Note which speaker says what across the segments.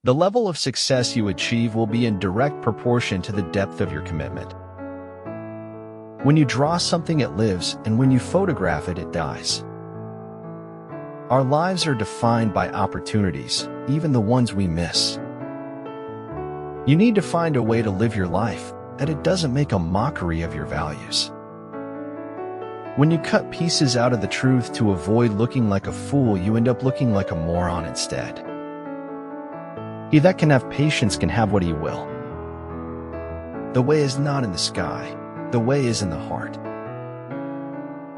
Speaker 1: The level of success you achieve will be in direct proportion to the depth of your commitment. When you draw something, it lives, and when you photograph it, it dies. Our lives are defined by opportunities, even the ones we miss. You need to find a way to live your life that it doesn't make a mockery of your values. When you cut pieces out of the truth to avoid looking like a fool, you end up looking like a moron instead. He that can have patience can have what he will. The way is not in the sky, the way is in the heart.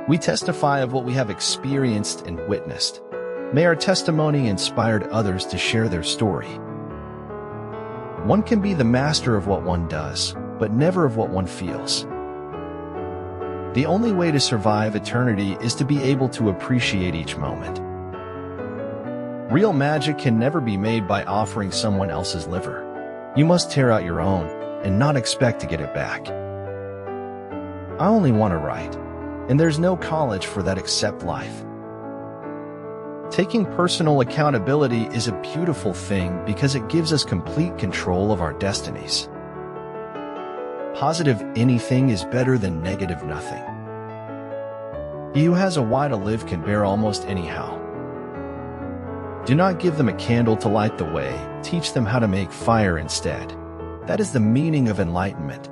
Speaker 1: We testify of what we have experienced and witnessed. May our testimony inspire others to share their story. One can be the master of what one does, but never of what one feels. The only way to survive eternity is to be able to appreciate each moment. Real magic can never be made by offering someone else's liver. You must tear out your own and not expect to get it back. I only want to write, and there's no college for that except life. Taking personal accountability is a beautiful thing because it gives us complete control of our destinies. Positive anything is better than negative nothing. He who has a why to live can bear almost anyhow. Do not give them a candle to light the way, teach them how to make fire instead. That is the meaning of enlightenment.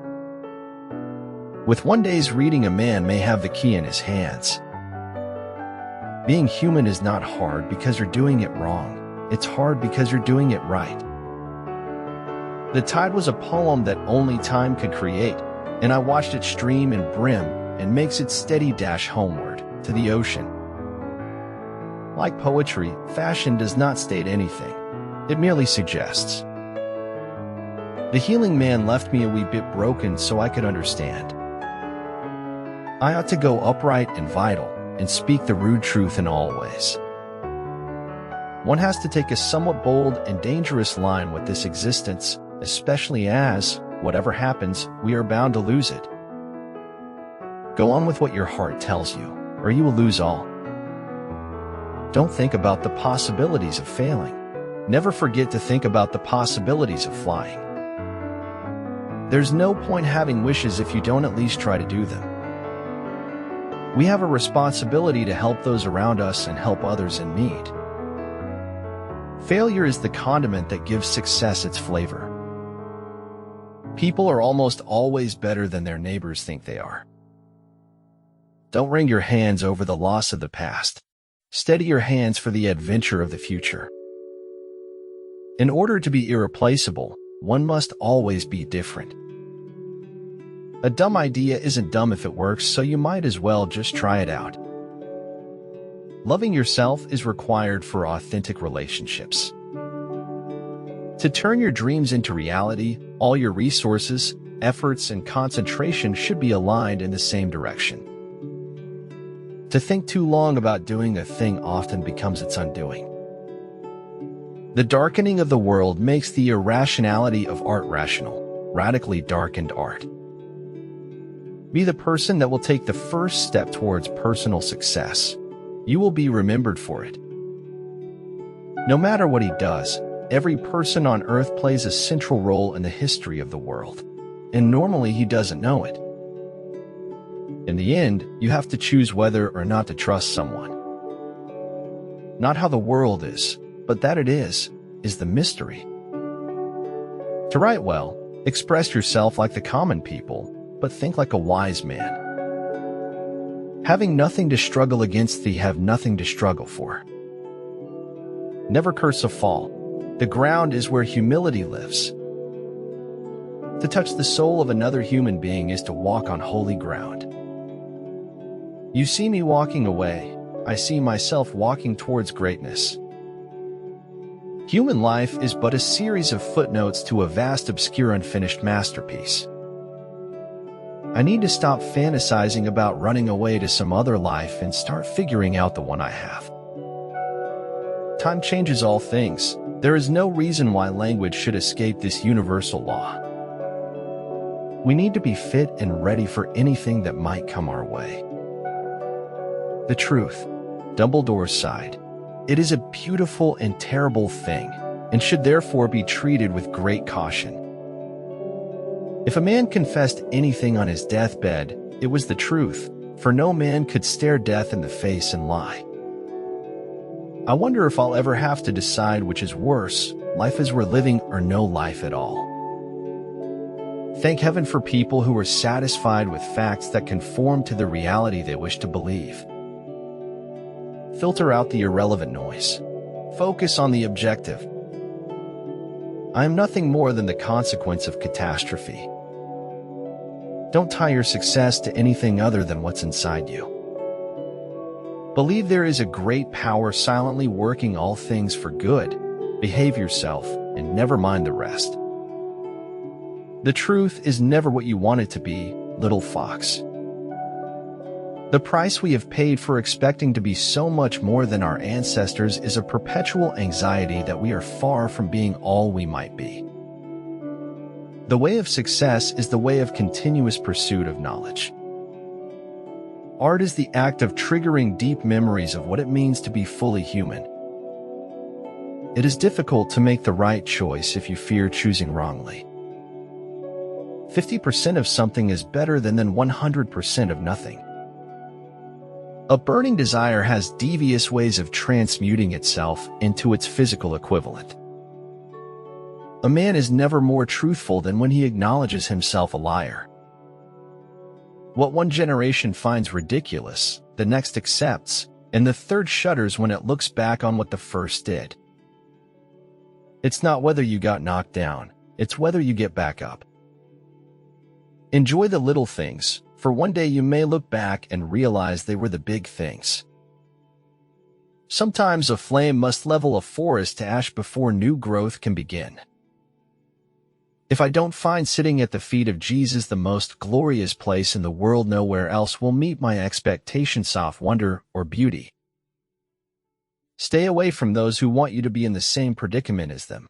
Speaker 1: With one day's reading, a man may have the key in his hands. Being human is not hard because you're doing it wrong. It's hard because you're doing it right. The Tide was a poem that only time could create, and I watched it stream and brim and makes its steady dash homeward to the ocean. Like poetry, fashion does not state anything. It merely suggests. The healing man left me a wee bit broken so I could understand. I ought to go upright and vital and speak the rude truth in all ways. One has to take a somewhat bold and dangerous line with this existence, especially as, whatever happens, we are bound to lose it. Go on with what your heart tells you, or you will lose all. Don't think about the possibilities of failing. Never forget to think about the possibilities of flying. There's no point having wishes if you don't at least try to do them. We have a responsibility to help those around us and help others in need. Failure is the condiment that gives success its flavor. People are almost always better than their neighbors think they are. Don't wring your hands over the loss of the past. Steady your hands for the adventure of the future. In order to be irreplaceable, one must always be different. A dumb idea isn't dumb if it works, so you might as well just try it out. Loving yourself is required for authentic relationships. To turn your dreams into reality, all your resources, efforts, and concentration should be aligned in the same direction. To think too long about doing a thing often becomes its undoing. The darkening of the world makes the irrationality of art rational, radically darkened art. Be the person that will take the first step towards personal success. You will be remembered for it. No matter what he does, every person on earth plays a central role in the history of the world, and normally he doesn't know it. In the end, you have to choose whether or not to trust someone. Not how the world is, but that it is the mystery. To write well, express yourself like the common people, but think like a wise man. Having nothing to struggle against, thee have nothing to struggle for. Never curse a fall. The ground is where humility lives. To touch the soul of another human being is to walk on holy ground. You see me walking away, I see myself walking towards greatness. Human life is but a series of footnotes to a vast, obscure, unfinished masterpiece. I need to stop fantasizing about running away to some other life and start figuring out the one I have. Time changes all things. There is no reason why language should escape this universal law. We need to be fit and ready for anything that might come our way. The truth, Dumbledore sighed. It is a beautiful and terrible thing, and should therefore be treated with great caution. If a man confessed anything on his deathbed, it was the truth, for no man could stare death in the face and lie. I wonder if I'll ever have to decide which is worse, life as we're living or no life at all. Thank heaven for people who are satisfied with facts that conform to the reality they wish to believe. Filter out the irrelevant noise. Focus on the objective. I am nothing more than the consequence of catastrophe. Don't tie your success to anything other than what's inside you. Believe there is a great power silently working all things for good. Behave yourself and never mind the rest. The truth is never what you want it to be, little fox. The price we have paid for expecting to be so much more than our ancestors is a perpetual anxiety that we are far from being all we might be. The way of success is the way of continuous pursuit of knowledge. Art is the act of triggering deep memories of what it means to be fully human. It is difficult to make the right choice if you fear choosing wrongly. 50% of something is better than 100% of nothing. A burning desire has devious ways of transmuting itself into its physical equivalent. A man is never more truthful than when he acknowledges himself a liar. What one generation finds ridiculous, the next accepts, and the third shudders when it looks back on what the first did. It's not whether you got knocked down, it's whether you get back up. Enjoy the little things, for one day you may look back and realize they were the big things. Sometimes a flame must level a forest to ash before new growth can begin. If I don't find sitting at the feet of Jesus the most glorious place in the world, nowhere else will meet my expectations of wonder or beauty. Stay away from those who want you to be in the same predicament as them.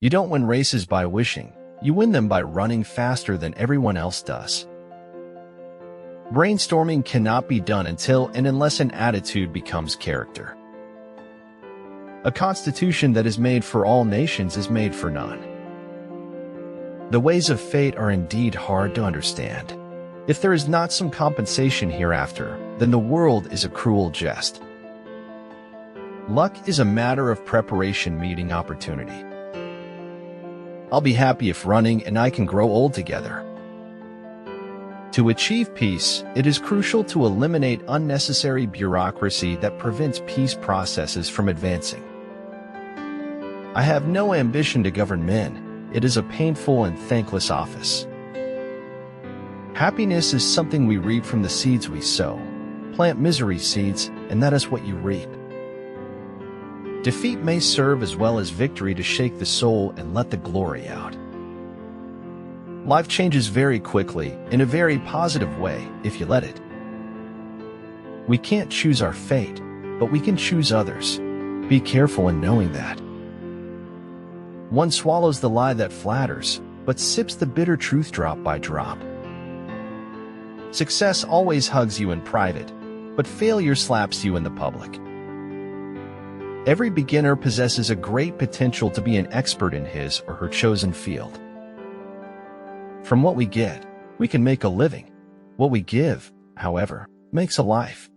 Speaker 1: You don't win races by wishing, you win them by running faster than everyone else does. Brainstorming cannot be done until and unless an attitude becomes character. A constitution that is made for all nations is made for none. The ways of fate are indeed hard to understand. If there is not some compensation hereafter, then the world is a cruel jest. Luck is a matter of preparation meeting opportunity. I'll be happy if running and I can grow old together. To achieve peace, it is crucial to eliminate unnecessary bureaucracy that prevents peace processes from advancing. I have no ambition to govern men. It is a painful and thankless office. Happiness is something we reap from the seeds we sow. Plant misery seeds, and that is what you reap. Defeat may serve as well as victory to shake the soul and let the glory out. Life changes very quickly, in a very positive way, if you let it. We can't choose our fate, but we can choose others. Be careful in knowing that. One swallows the lie that flatters, but sips the bitter truth drop by drop. Success always hugs you in private, but failure slaps you in the public. Every beginner possesses a great potential to be an expert in his or her chosen field. From what we get, we can make a living. What we give, however, makes a life.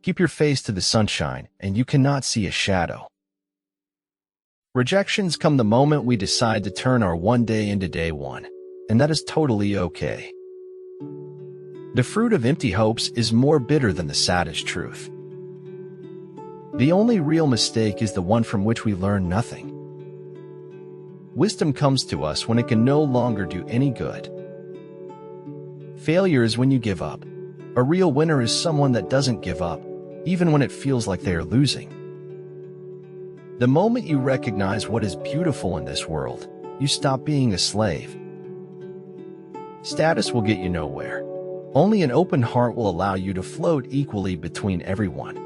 Speaker 1: Keep your face to the sunshine, and you cannot see a shadow. Rejections come the moment we decide to turn our one day into day one, and that is totally okay. The fruit of empty hopes is more bitter than the saddest truth. The only real mistake is the one from which we learn nothing. Wisdom comes to us when it can no longer do any good. Failure is when you give up. A real winner is someone that doesn't give up, even when it feels like they are losing. The moment you recognize what is beautiful in this world, you stop being a slave. Status will get you nowhere. Only an open heart will allow you to float equally between everyone.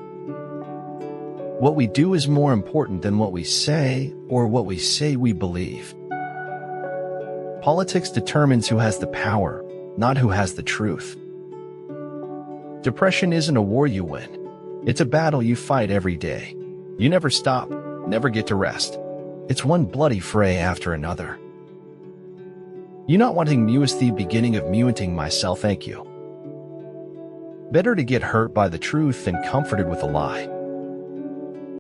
Speaker 1: What we do is more important than what we say or what we say we believe. Politics determines who has the power, not who has the truth. Depression isn't a war you win. It's a battle you fight every day. You never stop. never get to rest. It's one bloody fray after another. You not wanting mewest the beginning of mewing myself, thank you. Better to get hurt by the truth than comforted with a lie.